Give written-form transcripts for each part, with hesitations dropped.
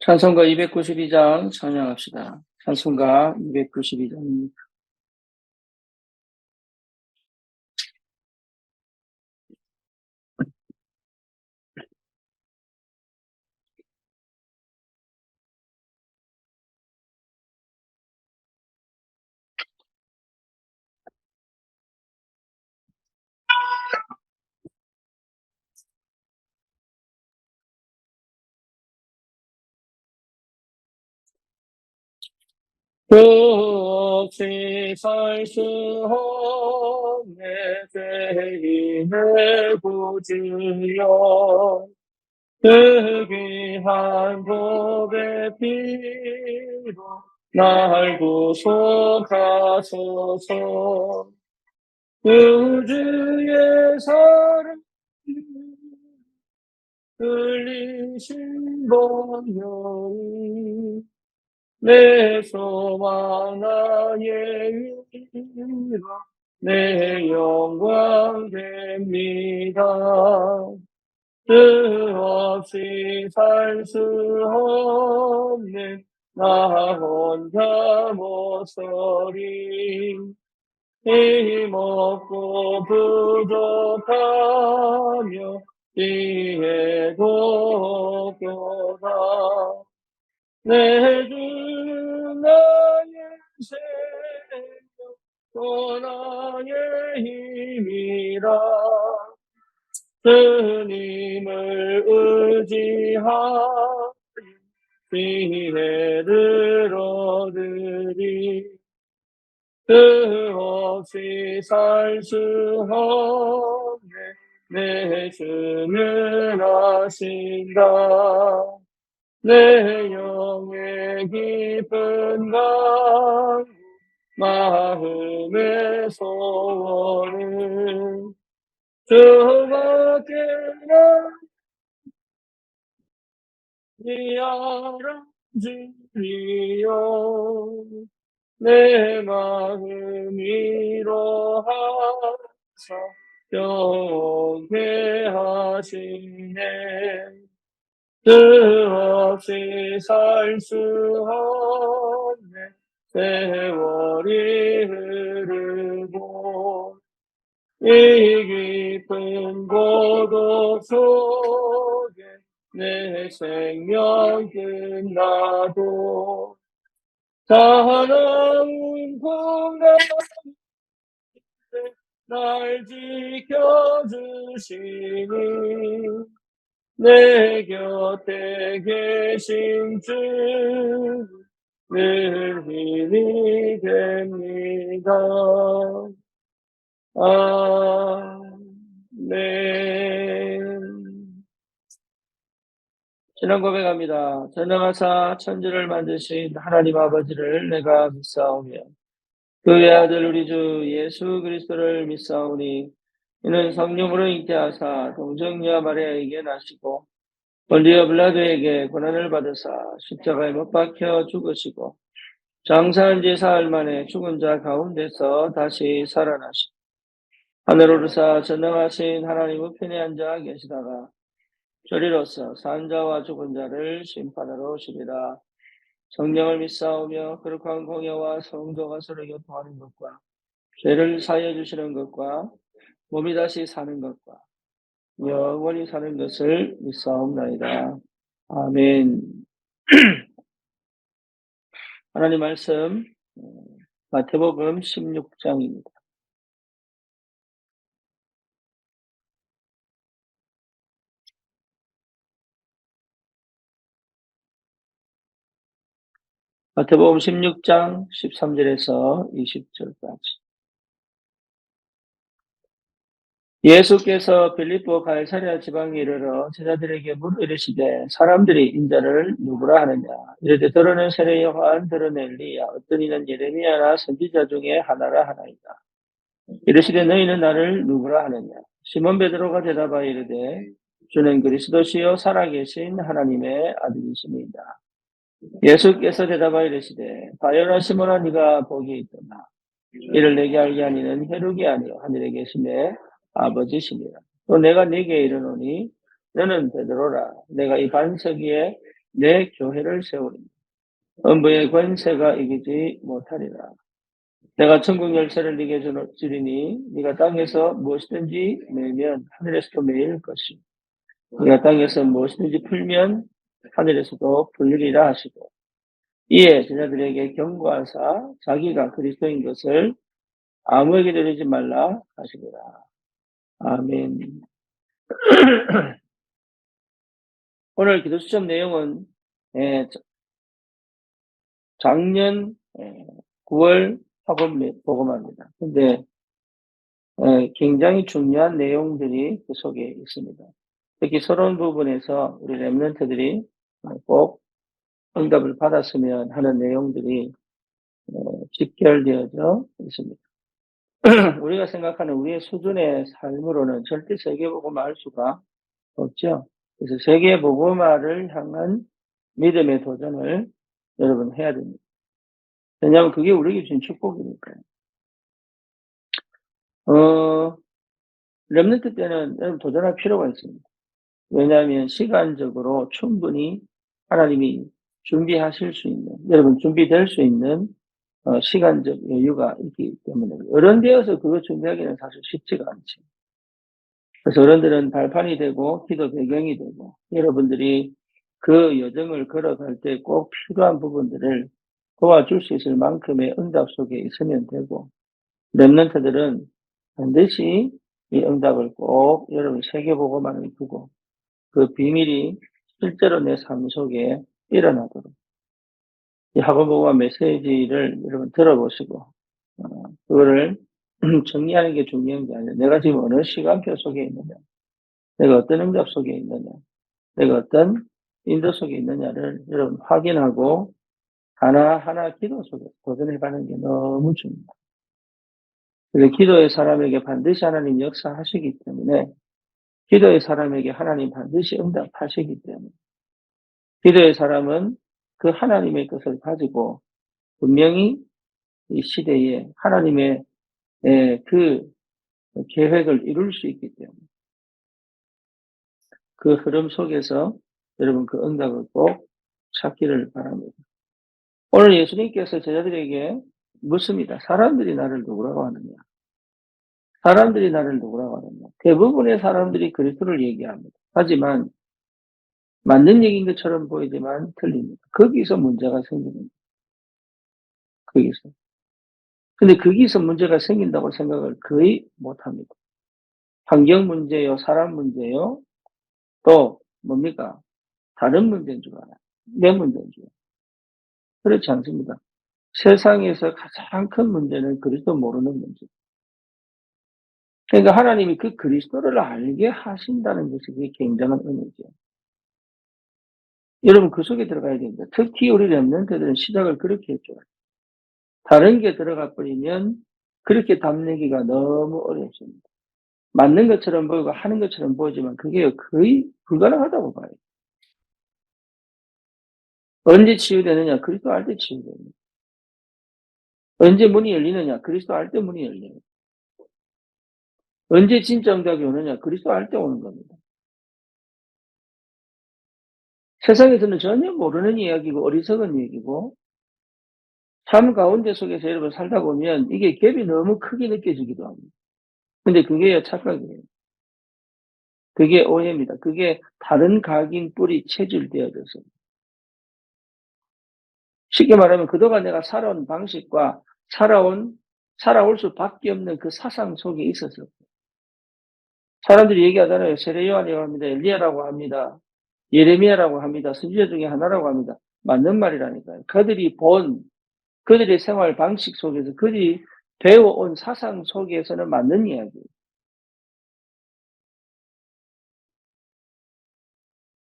찬송가 292장 찬양합시다. 찬송가 292장입니다. 그 없이 살 수 없네 죄인의 구주여 그 귀한 보배 피로 날 구속하소서 우주의 사랑 흘리신 번영이 내 소망 나의 위로 내 영광 됩니다. 그 없이 살 수 없는 나 혼자 못서리 힘없고 부족하며 뒤에도 없도다 내 주 나의 생명 또 나의 힘이라 주님을 의지하여 지혜를 얻으리 그 없이 살 수 없네 내 주는 아신다 내 영의 깊은 강 마음의 소원은 주밖에 나니 알아주리요 내 마음 위로하사 영케 하시네 그 없이 살 수 없네 세월이 흐르고 이 깊은 고독 속에 내 생명 끝나도 사나운 공간 날 지켜주시니 내 곁에 계신 주 늘 힘이 됩니다. 아멘. 신앙 고백합니다. 전능하사 천지를 만드신 하나님 아버지를 내가 믿사오며 그의 아들 우리 주 예수 그리스도를 믿사오니 이는 성령으로 잉태하사 동정녀 마리아에게 나시고 본디오 빌라도에게 고난을 받으사 십자가에 못 박혀 죽으시고 장사한 지 사흘 만에 죽은 자 가운데서 다시 살아나시고 하늘 오르사 전능하신 하나님 우편에 앉아 계시다가 저리로서 산 자와 죽은 자를 심판하러 오시리라. 성령을 믿사오며 거룩한 공예와 성도가 서로 교통하는 것과 죄를 사하여 주시는 것과 몸이 다시 사는 것과 영원히 사는 것을 믿사옵나이다. 아멘. 하나님 말씀 마태복음 16장입니다. 마태복음 16장 13절에서 20절까지. 예수께서 빌립보 가이사랴 지방에 이르러 제자들에게 물으시되 사람들이 인자를 누구라 하느냐. 이르되 들어는 세례 요한 들어는 엘리야 어떤 이는 예레미야나 선지자 중에 하나라 하나이다. 이르시되 너희는 나를 누구라 하느냐. 시몬 베드로가 대답하여 이르되 주는 그리스도시요 살아계신 하나님의 아들이십니다. 예수께서 대답하여 이르시되 바요나 시몬아 네가 복이 있도다. 이를 내게 알게 하니는 혈육이 아니요 하늘에 계심의 아버지시니라. 또 내가 네게 이르노니 너는 베드로라. 내가 이 반석 위에 내 교회를 세우리니 음부의 권세가 이기지 못하리라. 내가 천국 열쇠를 네게 주리니 네가 땅에서 무엇이든지 매면 하늘에서도 매일 것이고 네가 땅에서 무엇이든지 풀면 하늘에서도 풀리리라 하시고 이에 제자들에게 경고하사 자기가 그리스도인 것을 아무에게도 이르지 말라 하시니라. 아멘. 오늘 기도 수첩 내용은 작년 9월 학원 복음화입니다. 근데 굉장히 중요한 내용들이 그 속에 있습니다. 특히 서론 부분에서 우리 렘넌트들이 꼭 응답을 받았으면 하는 내용들이 직결되어져 있습니다. 우리가 생각하는 우리의 수준의 삶으로는 절대 세계복음화 할 수가 없죠. 그래서 세계복음화를 향한 믿음의 도전을 여러분 해야 됩니다. 왜냐하면 그게 우리에게 준 축복이니까요. 렘넌트 때는 여러분 도전할 필요가 있습니다. 왜냐하면 시간적으로 충분히 하나님이 준비하실 수 있는, 여러분 준비될 수 있는 시간적 여유가 있기 때문에 어른되어서 그거 준비하기는 사실 쉽지가 않죠. 그래서 어른들은 발판이 되고 기도 배경이 되고 여러분들이 그 여정을 걸어갈 때 꼭 필요한 부분들을 도와줄 수 있을 만큼의 응답 속에 있으면 되고 렘넌트들은 반드시 이 응답을 꼭 여러분 세계보고만을 두고 그 비밀이 실제로 내 삶 속에 일어나도록 이 학원보고만 메시지를 여러분 들어보시고 그거를 정리하는 게 중요한 게 아니라 내가 지금 어느 시간표 속에 있느냐, 내가 어떤 응답 속에 있느냐, 내가 어떤 인도 속에 있느냐를 여러분 확인하고 하나하나 기도 속에 도전해가는 게 너무 중요합니다. 그래서 기도의 사람에게 반드시 하나님 역사하시기 때문에 기도의 사람에게 하나님 반드시 응답하시기 때문에 기도의 사람은 그 하나님의 것을 가지고 분명히 이 시대에 하나님의 그 계획을 이룰 수 있기 때문에 그 흐름 속에서 여러분 그 응답을 꼭 찾기를 바랍니다. 오늘 예수님께서 제자들에게 묻습니다. 사람들이 나를 누구라고 하느냐? 사람들이 나를 누구라고 하느냐? 대부분의 사람들이 그리스도를 얘기합니다. 하지만 맞는 얘기인 것처럼 보이지만 틀립니다. 거기서 문제가 생깁니다. 거기서. 근데 거기서 문제가 생긴다고 생각을 거의 못합니다. 환경 문제요, 사람 문제요, 또 뭡니까? 다른 문제인 줄 알아요. 내 문제인 줄 알아요. 그렇지 않습니다. 세상에서 가장 큰 문제는 그리스도 모르는 문제. 그러니까 하나님이 그 그리스도를 알게 하신다는 것이 그게 굉장한 은혜죠. 여러분 그 속에 들어가야 됩니다. 특히 우리 렘넌트들은 시작을 그렇게 했죠. 다른 게 들어가 버리면 그렇게 답내기가 너무 어렵습니다. 맞는 것처럼 보이고 하는 것처럼 보이지만 그게 거의 불가능하다고 봐요. 언제 치유되느냐? 그리스도 알 때 치유됩니다. 언제 문이 열리느냐? 그리스도 알 때 문이 열려요. 언제 진짜 응답이 오느냐? 그리스도 알 때 오는 겁니다. 세상에서는 전혀 모르는 이야기고 어리석은 얘기고 삶 가운데 속에서 여러분 살다 보면 이게 갭이 너무 크게 느껴지기도 합니다. 근데 그게 착각이에요. 그게 오해입니다. 그게 다른 각인 뿔이 체질되어져서 쉽게 말하면 그동안 내가 살아온 방식과 살아올 수밖에 없는 그 사상 속에 있어서 사람들이 얘기하잖아요. 세례 요한이라고 합니다. 엘리야라고 합니다. 예레미야라고 합니다. 선지자 중에 하나라고 합니다. 맞는 말이라니까요. 그들의 생활 방식 속에서 그들이 배워온 사상 속에서는 맞는 이야기예요.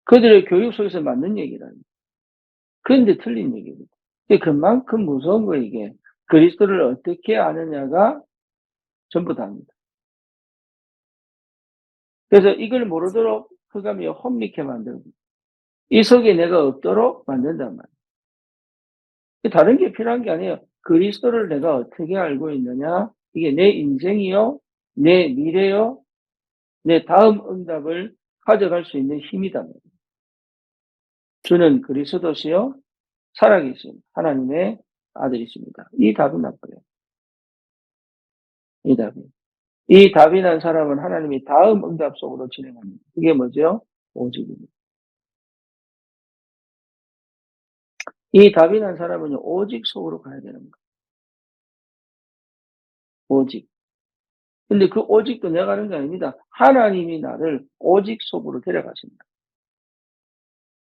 그들의 교육 속에서 맞는 얘기라니. 그런데 틀린 얘기입니다. 그만큼 무서운 거예요, 이게. 그리스도를 어떻게 아느냐가 전부 다입니다. 그래서 이걸 모르도록 흑암이 혼미케 만들고, 이 속에 내가 없도록 만든단 말이에요. 다른 게 필요한 게 아니에요. 그리스도를 내가 어떻게 알고 있느냐? 이게 내 인생이요, 내 미래요, 내 다음 응답을 가져갈 수 있는 힘이다. 주는 그리스도시요 살아계신 하나님의 아들이십니다. 이 답이 나빠요. 이 답이. 이 답이란 사람은 하나님이 다음 응답 속으로 진행합니다. 그게 뭐죠? 오직입니다. 이 답이란 사람은요, 오직 속으로 가야 되는 거예요. 오직. 근데 그 오직도 내가 하는 게 아닙니다. 하나님이 나를 오직 속으로 데려가십니다.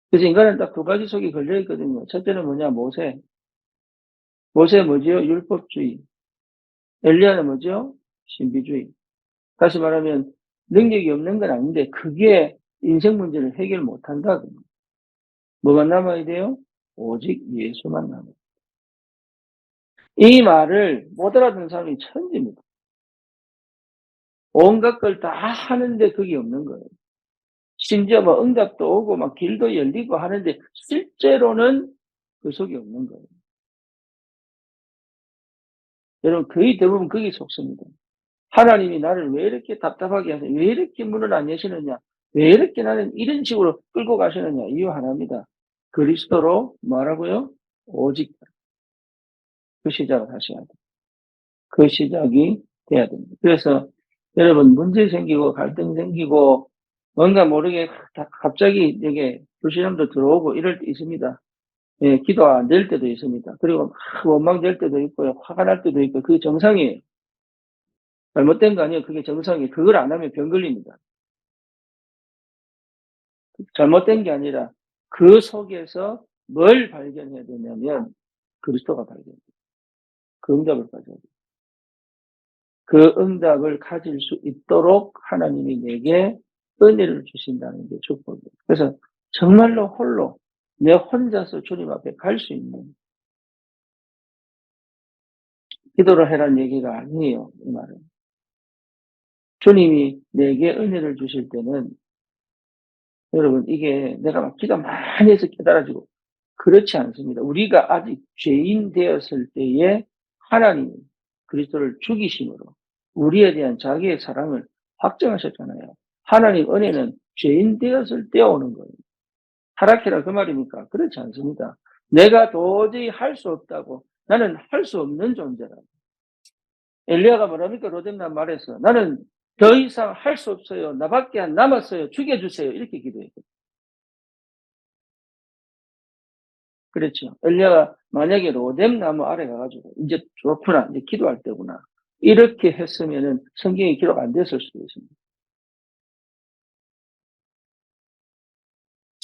그래서 인간은 딱 두 가지 속에 걸려 있거든요. 첫째는 뭐냐? 모세. 모세 뭐지요? 율법주의. 엘리야는 뭐죠? 신비주의. 다시 말하면 능력이 없는 건 아닌데 그게 인생 문제를 해결 못한다. 뭐가 남아야 돼요? 오직 예수만 남아요. 이 말을 못 알아듣는 사람이 천지입니다. 온갖 걸 다 하는데 그게 없는 거예요. 심지어 뭐 응답도 오고 막 길도 열리고 하는데 실제로는 그 속이 없는 거예요. 여러분 거의 대부분 거기 속습니다. 하나님이 나를 왜 이렇게 답답하게 하세요? 왜 이렇게 문을 안 여시느냐? 왜 이렇게 나는 이런 식으로 끌고 가시느냐? 이유 하나입니다. 그리스도로 뭐라고요? 오직 그 시작을 하셔야 돼요. 그 시작이 돼야 됩니다. 그래서 여러분 문제 생기고 갈등 생기고 뭔가 모르게 갑자기 이게 불신함도 들어오고 이럴 때 있습니다. 예, 기도 안 될 때도 있습니다. 그리고 막 원망될 때도 있고요. 화가 날 때도 있고 그게 정상이에요. 잘못된 거 아니에요. 그게 정상이에요. 그걸 안 하면 병 걸립니다. 잘못된 게 아니라 그 속에서 뭘 발견해야 되냐면 그리스도가 발견돼요. 그 응답을 가져야 돼요. 그 응답을 가질 수 있도록 하나님이 내게 은혜를 주신다는 게 축복이에요. 그래서 정말로 홀로 내 혼자서 주님 앞에 갈 수 있는 기도를 해라는 얘기가 아니에요. 이 말은. 주님이 내게 은혜를 주실 때는 여러분 이게 내가 막 기도 많이 해서 깨달아지고 그렇지 않습니다. 우리가 아직 죄인 되었을 때에 하나님이 그리스도를 죽이심으로 우리에 대한 자기의 사랑을 확정하셨잖아요. 하나님 은혜는 죄인 되었을 때 오는 거예요. 타락해라 그 말입니까? 그렇지 않습니다. 내가 도저히 할 수 없다고 나는 할 수 없는 존재라고. 엘리야가 뭐랍니까? 로뎀난 말에서 나는 더 이상 할 수 없어요. 나밖에 안 남았어요. 죽여주세요. 이렇게 기도했거든요. 그렇죠. 엘리야가 만약에 로뎀 나무 아래 가가지고 이제 좋구나, 이제 기도할 때구나. 이렇게 했으면은 성경이 기록 안 됐을 수도 있습니다.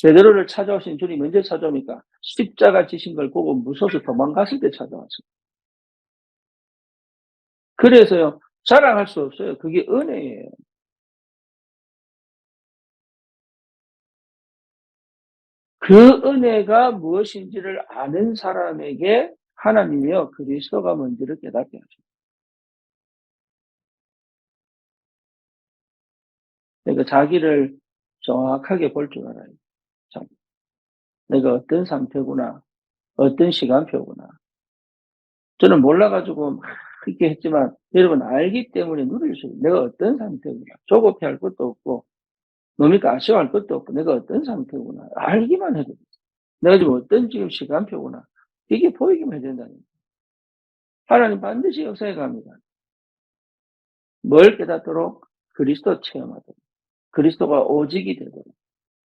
베드로를 찾아오신 주님 언제 찾아옵니까? 십자가 지신 걸 보고 무서워서 도망갔을 때 찾아왔어요. 그래서요, 자랑할 수 없어요. 그게 은혜예요. 그 은혜가 무엇인지를 아는 사람에게 하나님이요, 그리스도가 뭔지를 깨닫게 하죠. 그러니까 자기를 정확하게 볼 줄 알아요. 참, 내가 어떤 상태구나, 어떤 시간표구나. 저는 몰라가지고 막 그렇게 했지만 여러분 알기 때문에 누릴 수 있어요. 내가 어떤 상태구나. 조급해할 것도 없고 뭡니까 아쉬워할 것도 없고 내가 어떤 상태구나. 알기만 해도 내가 지금 어떤 지금 시간표구나. 이게 보이기만 해야 된다는 거예요. 하나님 반드시 역사에 갑니다. 뭘 깨닫도록? 그리스도 체험하도록. 그리스도가 오직이 되도록.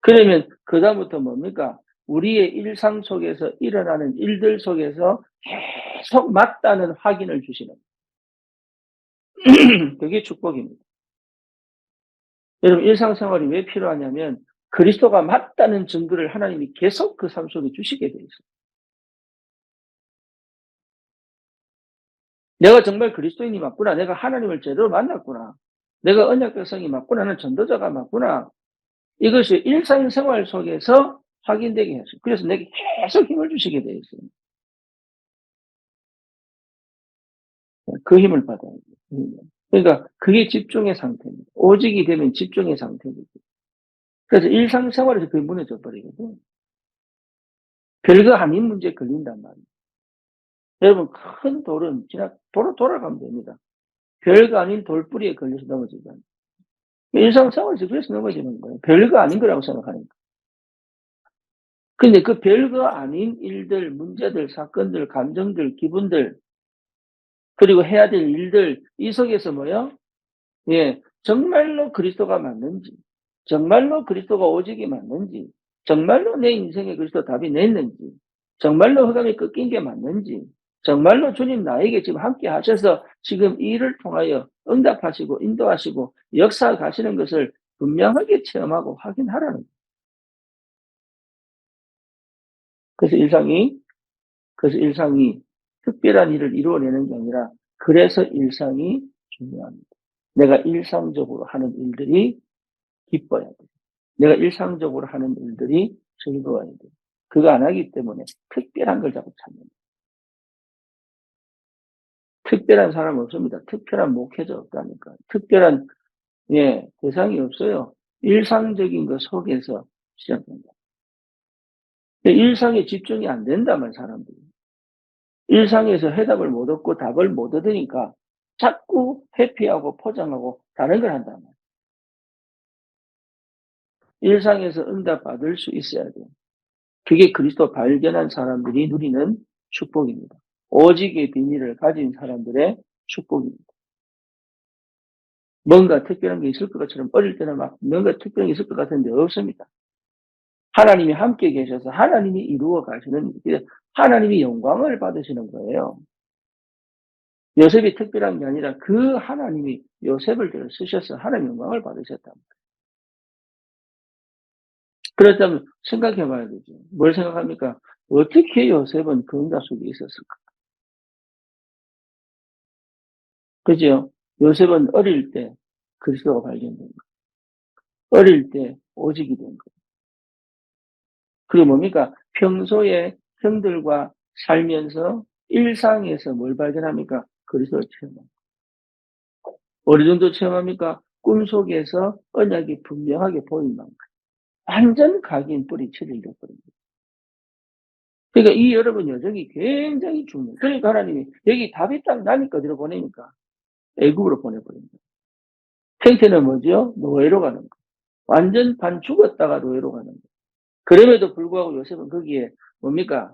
그러면 그다음부터 뭡니까? 우리의 일상 속에서 일어나는 일들 속에서 계속 맞다는 확인을 주시는 그게 축복입니다. 여러분 일상생활이 왜 필요하냐면 그리스도가 맞다는 증거를 하나님이 계속 그 삶 속에 주시게 돼 있어요. 내가 정말 그리스도인이 맞구나. 내가 하나님을 제대로 만났구나. 내가 언약 백성이 맞구나. 나는 전도자가 맞구나. 이것이 일상생활 속에서 확인되게 했어요. 그래서 내게 계속 힘을 주시게 돼 있어요. 그 힘을 받아야 돼요. 그러니까 그게 집중의 상태입니다. 오직이 되면 집중의 상태입니다. 그래서 일상생활에서 그게 무너져 버리거든요. 별거 아닌 문제에 걸린단 말이에요. 여러분 큰 돌은 그냥 돌아가면 됩니다. 별거 아닌 돌뿌리에 걸려서 넘어지잖아요. 일상생활에서 그래서 넘어지는 거예요. 별거 아닌 거라고 생각하니까. 근데 그 별거 아닌 일들, 문제들, 사건들, 감정들, 기분들, 그리고 해야 될 일들, 이 속에서 뭐요? 예, 정말로 그리스도가 맞는지, 정말로 그리스도가 오직이 맞는지, 정말로 내 인생에 그리스도 답이 냈는지, 정말로 흑암이 꺾인 게 맞는지, 정말로 주님 나에게 지금 함께 하셔서 지금 이 일을 통하여 응답하시고 인도하시고 역사가시는 것을 분명하게 체험하고 확인하라는 거예요. 그래서 일상이 그래서 일상이 특별한 일을 이루어내는 게 아니라 그래서 일상이 중요합니다. 내가 일상적으로 하는 일들이 기뻐야 돼. 내가 일상적으로 하는 일들이 즐거워야 돼. 그거 안 하기 때문에 특별한 걸 자꾸 찾는 거예요. 특별한 사람 없습니다. 특별한 목회자 없다니까. 특별한 대상이 없어요. 일상적인 것 속에서 시작된다. 일상에 집중이 안 된다면 사람들이. 일상에서 해답을 못 얻고 답을 못 얻으니까 자꾸 회피하고 포장하고 다른 걸 한단 말이에요. 일상에서 응답 받을 수 있어야 돼요. 그게 그리스도 발견한 사람들이 누리는 축복입니다. 오직의 비밀을 가진 사람들의 축복입니다. 뭔가 특별한 게 있을 것처럼 어릴 때는 막 뭔가 특별한 게 있을 것 같은데 없습니다. 하나님이 함께 계셔서 하나님이 이루어 가시는, 하나님이 영광을 받으시는 거예요. 요셉이 특별한 게 아니라 그 하나님이 요셉을 들어 쓰셔서 하나님 영광을 받으셨다. 그렇다면 생각해 봐야 되죠. 뭘 생각합니까? 어떻게 요셉은 그 응답 속에 있었을까? 그죠? 요셉은 어릴 때 그리스도가 발견된 거. 어릴 때 오직이 된 거. 그리고 뭡니까? 평소에 형들과 살면서 일상에서 뭘 발견합니까? 그리스도를 체험합니다. 어느 정도 체험합니까? 꿈속에서 언약이 분명하게 보인 만큼. 완전 각인 뿌리 처리를 해버립니다. 그러니까 이 여러분 여정이 굉장히 중요해요. 그러니까 하나님이 여기 답이 딱 나니까 어디로 보내니까 애굽으로 보내버립니다. 생태는 뭐죠? 노예로 가는 거. 완전 반 죽었다가 노예로 가는 거. 그럼에도 불구하고 요셉은 거기에 뭡니까?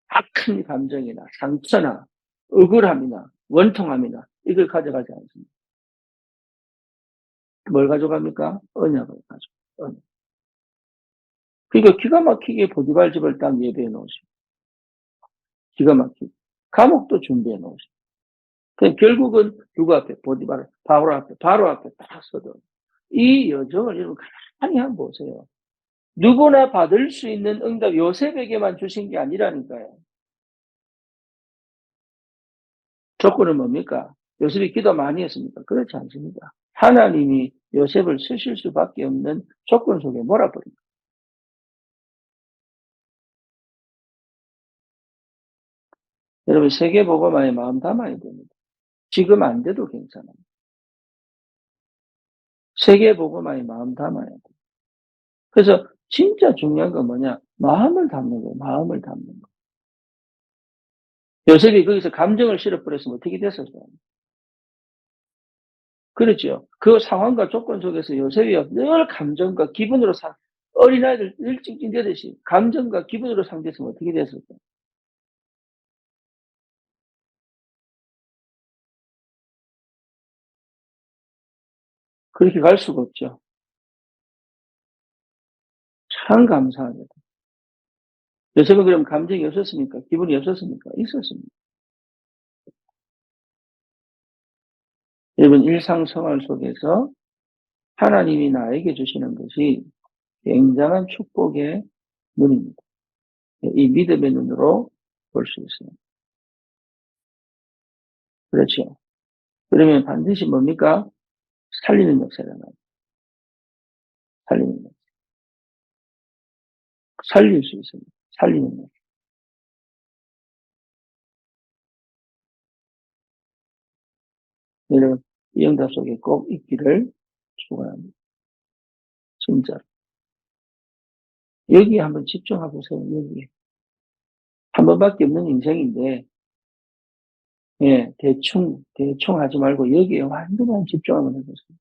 악한 감정이나 상처나 억울함이나 원통함이나 이걸 가져가지 않습니다. 뭘 가져갑니까? 언약을 가져가요. 언약. 그러니까 기가 막히게 보디발 집을 딱 예배해 놓으시고, 기가 막히게. 감옥도 준비해 놓으시고. 결국은 누구 앞에? 보디발, 바로 앞에 딱 서도. 이 여정을 여러분 가만히 한번 보세요. 누구나 받을 수 있는 응답 요셉에게만 주신 게 아니라니까요. 조건은 뭡니까? 요셉이 기도 많이 했습니까? 그렇지 않습니다. 하나님이 요셉을 쓰실 수밖에 없는 조건 속에 몰아버립니다. 여러분 세계복음화에 마음 담아야 됩니다. 지금 안 돼도 괜찮아요. 세계복음화에 마음 담아야 돼요. 그래서 진짜 중요한 건 뭐냐? 마음을 담는 거예요. 마음을 담는 거. 요셉이 거기서 감정을 실어버렸으면 어떻게 됐었어요? 그렇죠. 그 상황과 조건 속에서 요셉이 늘 감정과 기분으로 어린아이들 늘 찡찡대듯이 감정과 기분으로 상대했으면 어떻게 됐을까요? 그렇게 갈 수가 없죠. 참 감사합니다. 요셉은 그럼 감정이 없었습니까? 기분이 없었습니까? 있었습니다. 여러분 일상생활 속에서 하나님이 나에게 주시는 것이 굉장한 축복의 눈입니다. 이 믿음의 눈으로 볼 수 있습니다. 그렇죠. 그러면 반드시 뭡니까? 살리는 역사가 나요. 살리는 역사. 살릴 수 있습니다. 살리는 역사. 여러분, 이 응답 속에 꼭 있기를 축원합니다. 진짜. 여기에 한번 집중해 보세요. 여기에. 한 번밖에 없는 인생인데, 대충 하지 말고 여기에 완전히 집중 한번 해보세요.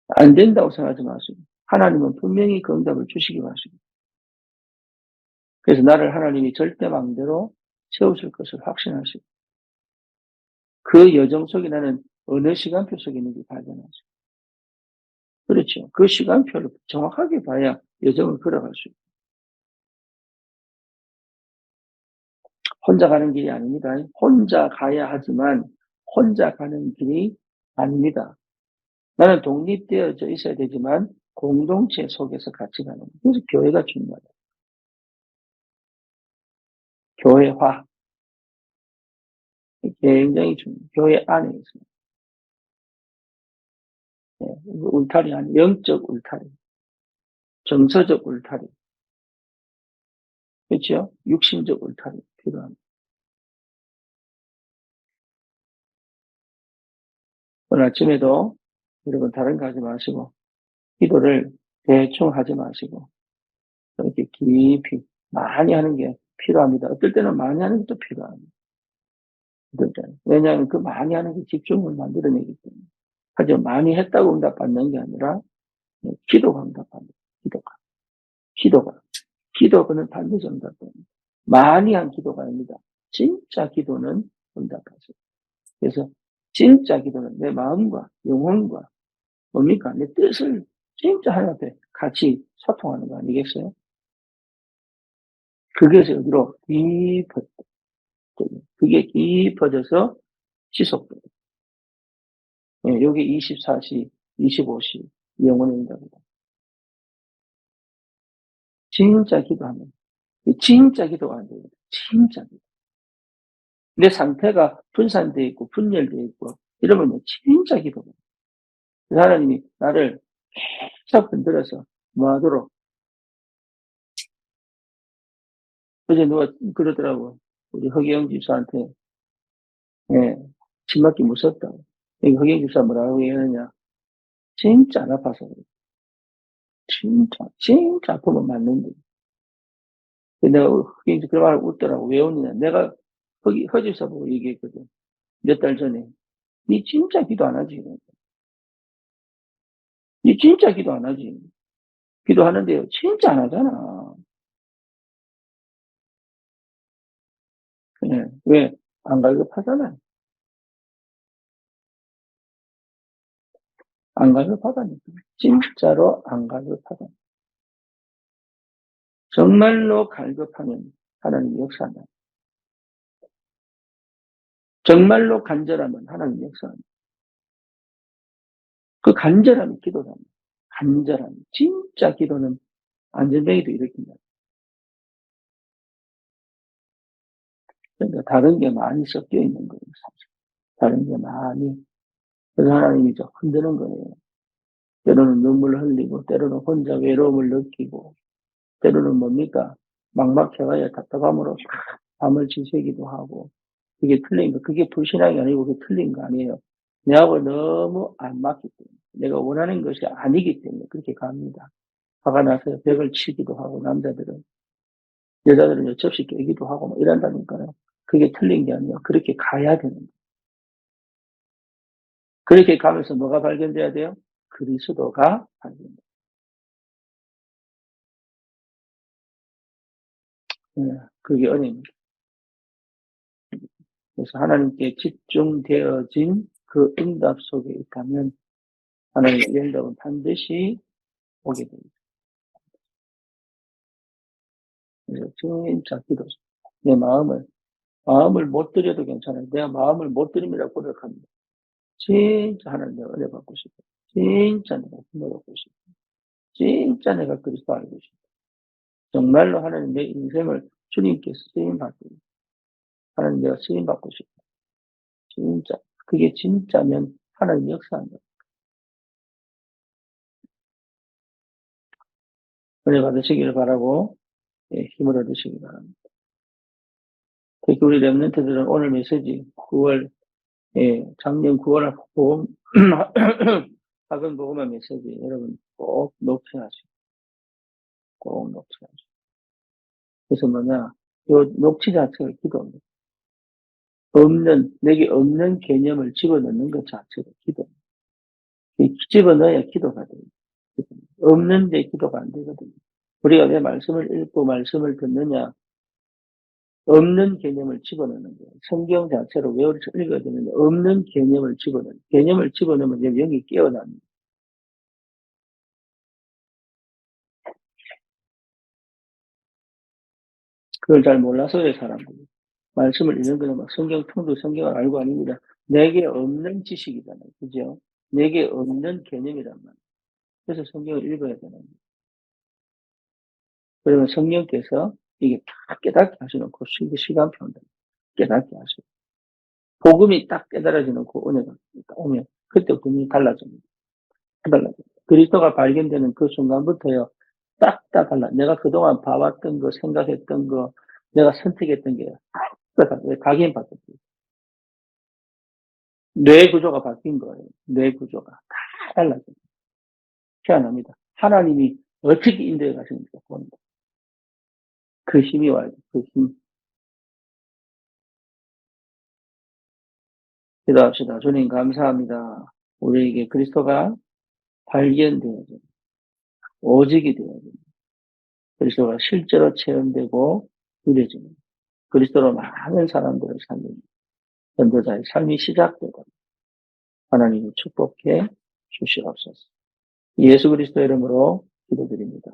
안 된다고 생각하지 마세요. 하나님은 분명히 그 응답을 주시기 바랍니다. 그래서 나를 하나님이 절대 마음대로 세우실 것을 확신하시고 그 여정 속에 나는 어느 시간표 속에 있는지 발견하죠. 그렇죠. 그 시간표를 정확하게 봐야 여정을 걸어갈 수 있어요. 혼자 가는 길이 아닙니다. 혼자 가야 하지만 혼자 가는 길이 아닙니다. 나는 독립되어져 있어야 되지만 공동체 속에서 같이 가는 거예요. 그래서 교회가 중요하다. 교회화. 굉장히 중요해요. 교회 안에 있습니다. 예, 울타리 아니 영적 울타리, 정서적 울타리, 그렇죠? 육신적 울타리 필요합니다. 오늘 아침에도 여러분 다른 거 하지 마시고 기도를 대충 하지 마시고 이렇게 깊이 많이 하는 게 필요합니다. 어떨 때는 많이 하는 것도 필요합니다. 어떨 때는. 왜냐하면 그 많이 하는 게 집중을 만들어내기 때문에. 하지만 많이 했다고 응답받는 게 아니라 기도가 응답합니다. 기도가. 기도는 반드시 응답됩니다. 많이 한 기도가 아닙니다. 진짜 기도는 응답하죠. 그래서 진짜 기도는 내 마음과 영혼과 뭡니까? 내 뜻을 진짜 하나님 앞에 같이 소통하는 거 아니겠어요? 그게 어디로 그게 깊어져서 지속돼요. 예, 요게 24시, 25시 영혼의 응답이다. 진짜 기도하면 진짜 기도가 안 돼요. 진짜 기도. 내 상태가 분산되어 있고 분열되어 있고 이러면 진짜 기도가. 하나님이 나를 계속 흔들어서 뭐 하도록. 어제 누가 그러더라고. 우리 허기영 집사한테 예, 침 맞기 무섭다고. 허기영 집사 뭐라고 얘기하느냐. 진짜 안 아파서 그래. 진짜 아프면 맞는데. 내가 허기영 집사 그 말을 웃더라고. 왜 웃느냐. 내가 허집사 보고 얘기했거든. 몇 달 전에. 니 진짜 기도 안 하지. 니 진짜 기도 안 하지. 기도하는데요. 진짜 안 하잖아. 예, 왜? 안 갈급하잖아요. 안 갈급하다니까. 진짜로 안 갈급하다. 정말로 갈급하면 하나님이 역사한다. 정말로 간절하면 하나님이 역사한다. 그 간절함이 기도다. 간절함. 진짜 기도는 안전뱅이도 일으킨다. 그러니까 다른 게 많이 섞여 있는 거예요. 사실. 다른 게 많이. 그래서 하나님이 좀 흔드는 거예요. 때로는 눈물 흘리고, 때로는 혼자 외로움을 느끼고, 때로는 뭡니까? 막막해가야 답답함으로 밤을 지새기도 하고, 그게 틀린 거, 그게 불신앙이 아니고 그게 틀린 거 아니에요. 내하고 너무 안 맞기 때문에, 내가 원하는 것이 아니기 때문에 그렇게 갑니다. 화가 나서 벽을 치기도 하고, 남자들은, 여자들은 여첩시 깨기도 하고, 뭐 이런다니까요. 그게 틀린 게 아니에요. 그렇게 가야 되는 거예요. 그렇게 가면서 뭐가 발견돼야 돼요? 그리스도가 발견돼요. 네, 그게 은혜입니다. 그래서 하나님께 집중되어진 그 응답 속에 있다면 하나님의 응답은 반드시 오게 됩니다. 그래서 진짜 기도, 내 마음을 못 드려도 괜찮아요. 내가 마음을 못 드림이라고 고백합니다. 진짜 하나님 내가 은혜 받고 싶어. 진짜 내가 힘을 얻고 싶어. 진짜 내가 그리스도 알고 싶어. 정말로 하나님 내 인생을 주님께서 쓰임 받고 하나님 내가 쓰임 받고 싶어. 진짜 그게 진짜면 하나님 역사한다. 은혜 받으시기를 바라고 힘을 얻으시기 바랍니다. 특히 우리 렘넌트들은 오늘 메시지 9월 작년 9월 보험 학원 보험의 메시지 여러분 꼭 녹취하시고 꼭 녹취하시고 그래서 뭐냐 요 녹취 자체가 기도입니다. 내게 없는 개념을 집어넣는 것 자체가 기도입니다. 집어넣어야 기도가 돼요. 없는데 기도가 안 되거든요. 우리가 왜 말씀을 읽고 말씀을 듣느냐? 없는 개념을 집어넣는 거예요. 성경 자체로 외워서 읽어야 되는데 없는 개념을 집어넣으면 영이 깨어납니다. 그걸 잘 몰라서요, 사람들이. 말씀을 읽는 거는 막 성경 통도 성경을 알고 아닙니다. 내게 없는 지식이잖아요. 그죠? 내게 없는 개념이란 말이에요. 그래서 성경을 읽어야 되는 거예요. 그러면 성령께서 이게 다 깨닫게 하시놓고 시간표입니다. 깨닫게 하시고. 복음이 딱 깨달아지놓고 은혜가 딱 오면 그때 분명히 달라집니다. 달라져요. 그리스도가 발견되는 그 순간부터요. 딱 다 달라. 내가 그동안 봐왔던 거, 생각했던 거, 내가 선택했던 게 다 각인바뀌었어요. 뇌 구조가 바뀐 거예요. 뇌 구조가 다 달라져요. 희한합니다. 하나님이 어떻게 인도해 가시는지 봅니다. 그 힘이 와요. 그 힘. 기도합시다. 주님 감사합니다. 우리에게 그리스도가 발견되어져 오직이 되어져 그리스도가 실제로 체험되고 누려지는 그리스도로 많은 사람들을 살리는 전도자의 삶이 시작되고 하나님이 축복해 주시옵소서. 예수 그리스도 이름으로 기도드립니다.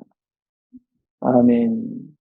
아멘.